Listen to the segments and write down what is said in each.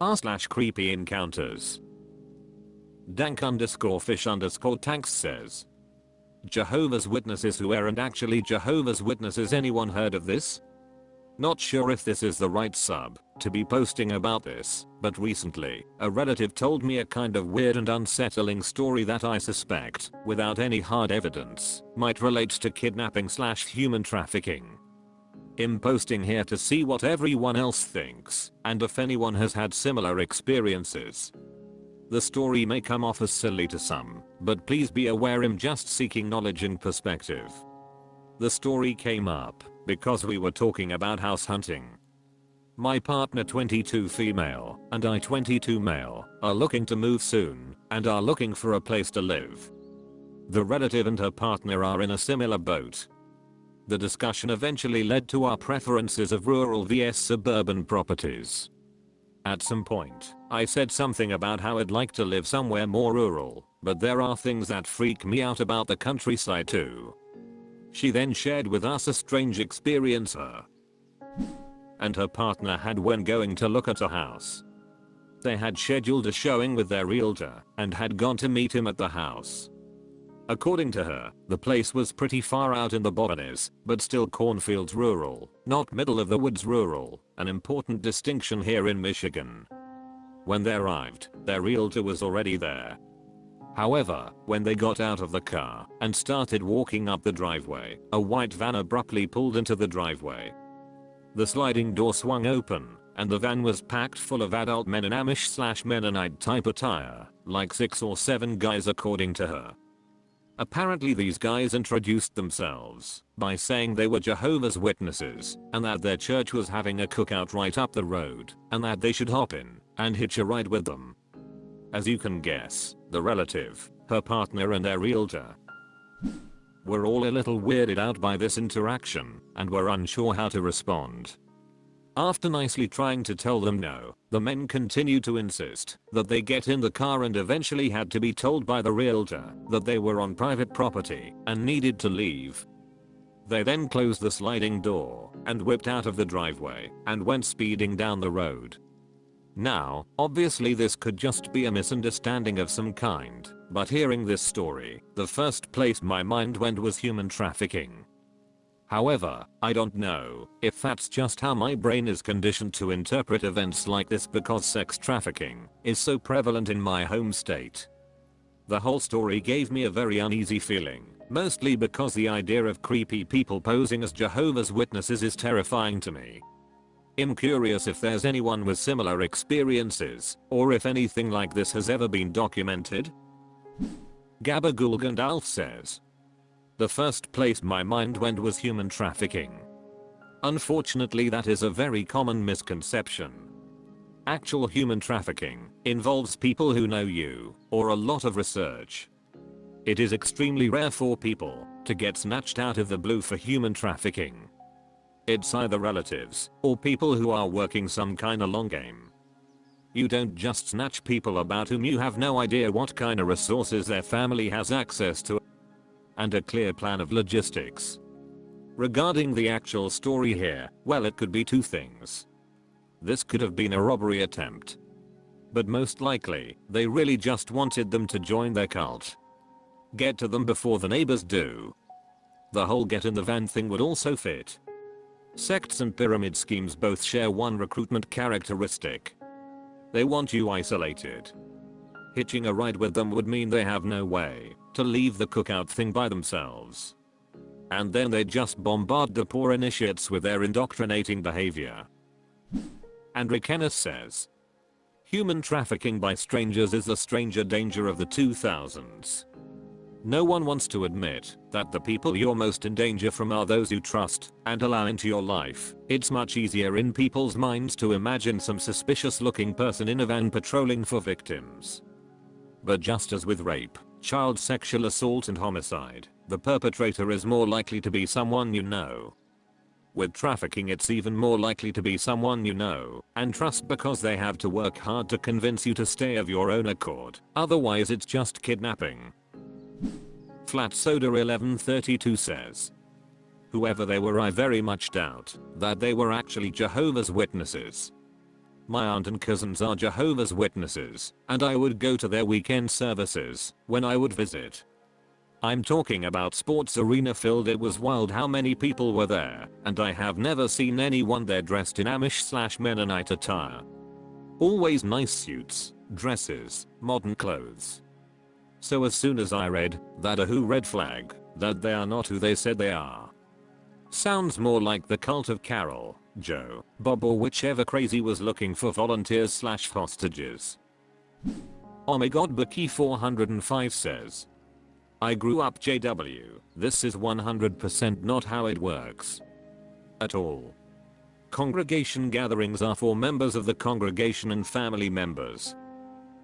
r/creepyencounters. Dank_fish_tanks says, Jehovah's Witnesses who aren't actually Jehovah's Witnesses. Anyone heard of this? Not sure if this is the right sub to be posting about this, but recently, a relative told me a kind of weird and unsettling story that I suspect, without any hard evidence, might relate to kidnapping/human trafficking. I'm posting here to see what everyone else thinks, and if anyone has had similar experiences. The story may come off as silly to some, but please be aware I'm just seeking knowledge and perspective. The story came up because we were talking about house hunting. My partner 22 female and I 22 male are looking to move soon and are looking for a place to live. The relative and her partner are in a similar boat. The discussion eventually led to our preferences of rural vs suburban properties. At some point, I said something about how I'd like to live somewhere more rural, but there are things that freak me out about the countryside too. She then shared with us a strange experience her and her partner had when going to look at a house. They had scheduled a showing with their realtor and had gone to meet him at the house. According to her, the place was pretty far out in the boonies, but still cornfields rural, not middle of the woods rural, an important distinction here in Michigan. When they arrived, their realtor was already there. However, when they got out of the car and started walking up the driveway, a white van abruptly pulled into the driveway. The sliding door swung open, and the van was packed full of adult men in Amish/Mennonite type attire, like 6 or 7 guys according to her. Apparently these guys introduced themselves by saying they were Jehovah's Witnesses and that their church was having a cookout right up the road and that they should hop in and hitch a ride with them. As you can guess, the relative, her partner and their realtor were all a little weirded out by this interaction and were unsure how to respond. After nicely trying to tell them no, the men continued to insist that they get in the car and eventually had to be told by the realtor that they were on private property and needed to leave. They then closed the sliding door and whipped out of the driveway and went speeding down the road. Now, obviously this could just be a misunderstanding of some kind, but hearing this story, the first place my mind went was human trafficking. However, I don't know if that's just how my brain is conditioned to interpret events like this because sex trafficking is so prevalent in my home state. The whole story gave me a very uneasy feeling, mostly because the idea of creepy people posing as Jehovah's Witnesses is terrifying to me. I'm curious if there's anyone with similar experiences, or if anything like this has ever been documented. Gabagulgandalf says, the first place my mind went was human trafficking. Unfortunately that is a very common misconception. Actual human trafficking involves people who know you, or a lot of research. It is extremely rare for people to get snatched out of the blue for human trafficking. It's either relatives or people who are working some kinda long game. You don't just snatch people about whom you have no idea what kind of resources their family has access to and a clear plan of logistics. Regarding the actual story here, well it could be two things. This could have been a robbery attempt. But most likely, they really just wanted them to join their cult. Get to them before the neighbors do. The whole get in the van thing would also fit. Sects and pyramid schemes both share one recruitment characteristic. They want you isolated. Hitching a ride with them would mean they have no way to leave the cookout thing by themselves. And then they just bombard the poor initiates with their indoctrinating behavior. And Rikenna says, human trafficking by strangers is the stranger danger of the 2000s. No one wants to admit that the people you're most in danger from are those you trust and allow into your life. It's much easier in people's minds to imagine some suspicious looking person in a van patrolling for victims. But just as with rape, child sexual assault and homicide, the perpetrator is more likely to be someone you know. With trafficking it's even more likely to be someone you know and trust because they have to work hard to convince you to stay of your own accord, otherwise it's just kidnapping. Flat Soda 1132 says, whoever they were I very much doubt that they were actually Jehovah's Witnesses. My aunt and cousins are Jehovah's Witnesses, and I would go to their weekend services when I would visit. I'm talking about sports arena filled. It was wild how many people were there, and I have never seen anyone there dressed in Amish/Mennonite attire. Always nice suits, dresses, modern clothes. So as soon as I read that a who red flag, that they are not who they said they are. Sounds more like the cult of Carol, Joe, Bob or whichever crazy was looking for volunteers/hostages. Oh my god, Bucky 405 says. I grew up JW, this is 100% not how it works. At all. Congregation gatherings are for members of the congregation and family members.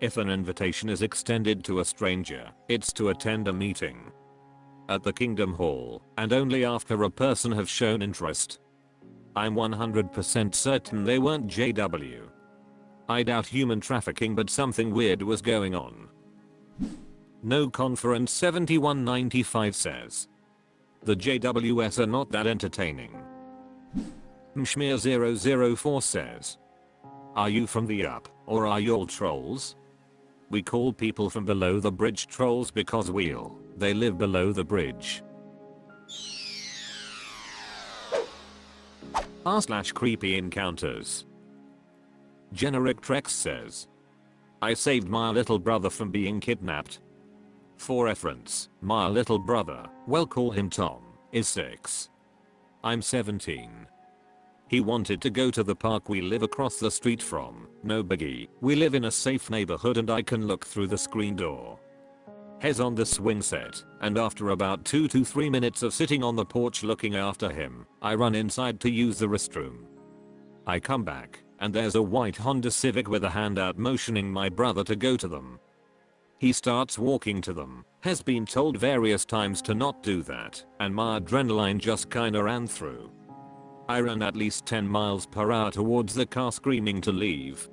If an invitation is extended to a stranger, it's to attend a meeting at the Kingdom Hall, and only after a person have shown interest. I'm 100% certain they weren't JW. I doubt human trafficking, but something weird was going on. No Conference 7195 says. The JWS are not that entertaining. Mshmir004 says. Are you from the up, or are you all trolls? We call people from below the bridge trolls because they live below the bridge. r/creepyencounters. Generic Trex says. I saved my little brother from being kidnapped. For reference, my little brother, we'll call him Tom, is 6. I'm 17. He wanted to go to the park we live across the street from, no biggie, we live in a safe neighborhood and I can look through the screen door. He's on the swing set, and after about 2 to 3 minutes of sitting on the porch looking after him, I run inside to use the restroom. I come back, and there's a white Honda Civic with a hand out motioning my brother to go to them. He starts walking to them, has been told various times to not do that, and my adrenaline just kinda ran through. I ran at least 10 miles per hour towards the car screaming to leave.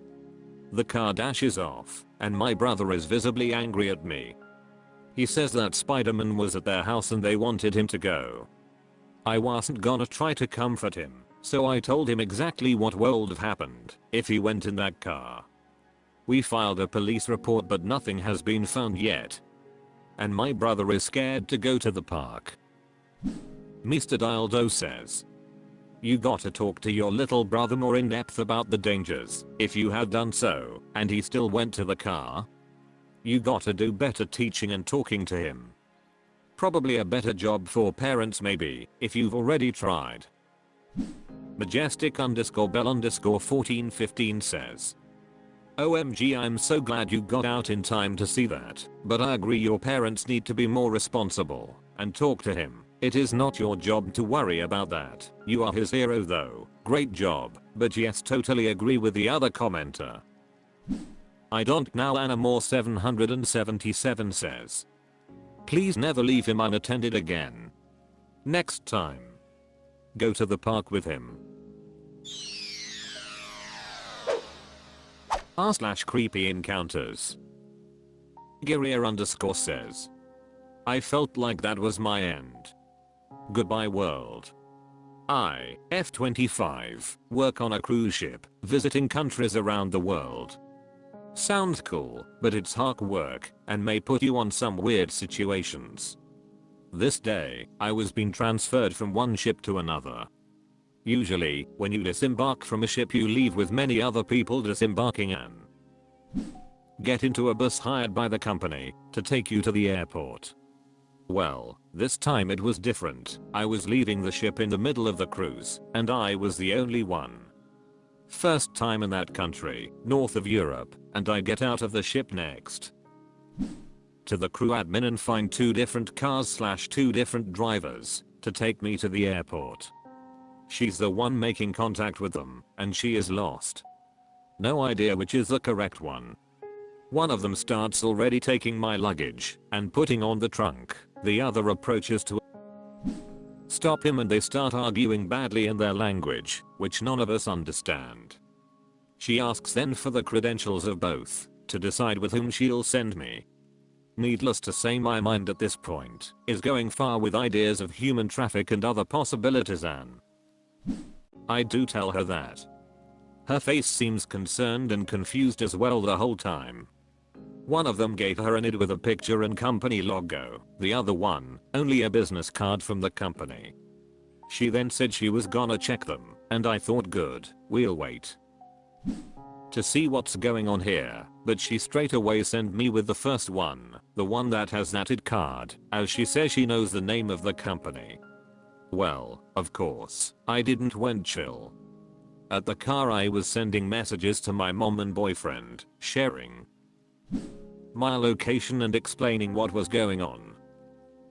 The car dashes off, and my brother is visibly angry at me. He says that Spider-Man was at their house and they wanted him to go. I wasn't gonna try to comfort him, so I told him exactly what would have happened if he went in that car. We filed a police report but nothing has been found yet. And my brother is scared to go to the park. Mr. Dildo says. You gotta talk to your little brother more in depth about the dangers, if you had done so, and he still went to the car. You gotta do better teaching and talking to him. Probably a better job for parents maybe, if you've already tried. Majestic_bell_1415 says. OMG, I'm so glad you got out in time to see that, but I agree your parents need to be more responsible and talk to him. It is not your job to worry about that. You are his hero though. Great job, but yes, totally agree with the other commenter. I don't know. Anamore 777 says. Please never leave him unattended again. Next time, go to the park with him. r/creepyencounters. Guerrier_ says. I felt like that was my end. Goodbye world. I, F25, work on a cruise ship, visiting countries around the world. Sounds cool, but it's hard work, and may put you on some weird situations. This day, I was being transferred from one ship to another. Usually, when you disembark from a ship you leave with many other people disembarking and get into a bus hired by the company to take you to the airport. Well, this time it was different. I was leaving the ship in the middle of the cruise, and I was the only one. First time in that country, north of Europe, and I get out of the ship next to the crew admin and find 2 different cars/2 different drivers to take me to the airport. She's the one making contact with them, and she is lost. No idea which is the correct one. One of them starts already taking my luggage and putting on the trunk. The other approaches to stop him and they start arguing badly in their language, which none of us understand. She asks then for the credentials of both to decide with whom she'll send me. Needless to say, my mind at this point is going far with ideas of human traffic and other possibilities, and I do tell her that Her face seems concerned and confused as well the whole time. One of them gave her an ID with a picture and company logo, the other one, only a business card from the company. She then said she was gonna check them, and I thought good, we'll wait to see what's going on here, but she straight away sent me with the first one, the one that has that ID card, as she says she knows the name of the company. Well, of course, I didn't went chill. At the car I was sending messages to my mom and boyfriend, sharing my location and explaining what was going on.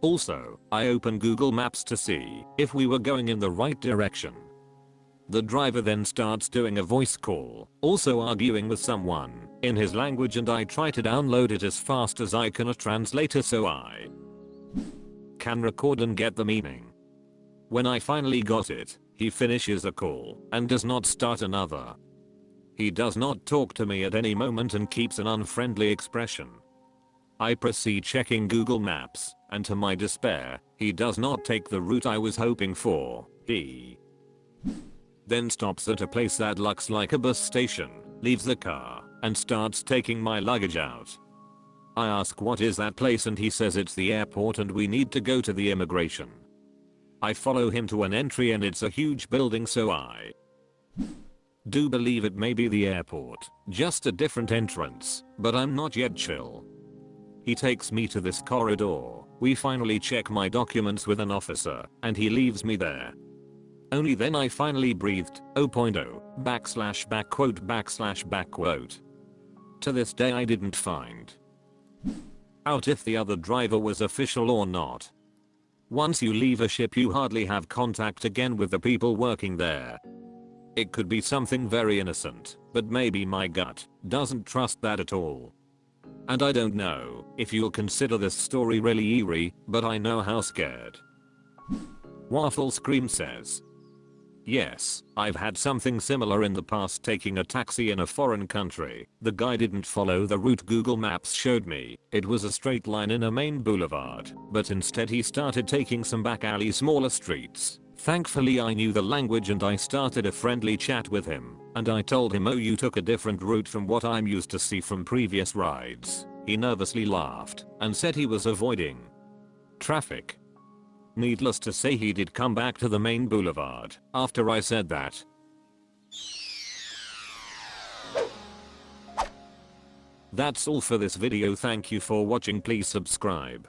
Also, I opened Google Maps to see if we were going in the right direction. The driver then starts doing a voice call, also arguing with someone in his language, and I try to download it as fast as I can a translator so I can record and get the meaning. When I finally got it, he finishes the call and does not start another. He does not talk to me at any moment and keeps an unfriendly expression. I proceed checking Google Maps, and to my despair, he does not take the route I was hoping for. He then stops at a place that looks like a bus station, leaves the car, and starts taking my luggage out. I ask what is that place and he says it's the airport and we need to go to the immigration. I follow him to an entry and it's a huge building, so I do believe it may be the airport, just a different entrance, but I'm not yet chill. He takes me to this corridor, we finally check my documents with an officer, and he leaves me there. Only then I finally breathed, '0.0 /backquote. To this day I didn't find out if the other driver was official or not. Once you leave a ship you hardly have contact again with the people working there. It could be something very innocent, but maybe my gut doesn't trust that at all. And I don't know if you'll consider this story really eerie, but I know how scared. Waffle Scream says, yes, I've had something similar in the past, taking a taxi in a foreign country. The guy didn't follow the route Google Maps showed me. It was a straight line in a main boulevard, but instead he started taking some back alley smaller streets. Thankfully I knew the language and I started a friendly chat with him, and I told him, oh, you took a different route from what I'm used to see from previous rides. He nervously laughed and said he was avoiding traffic. Needless to say he did come back to the main boulevard after I said that. That's all for this video. Thank you for watching. Please subscribe.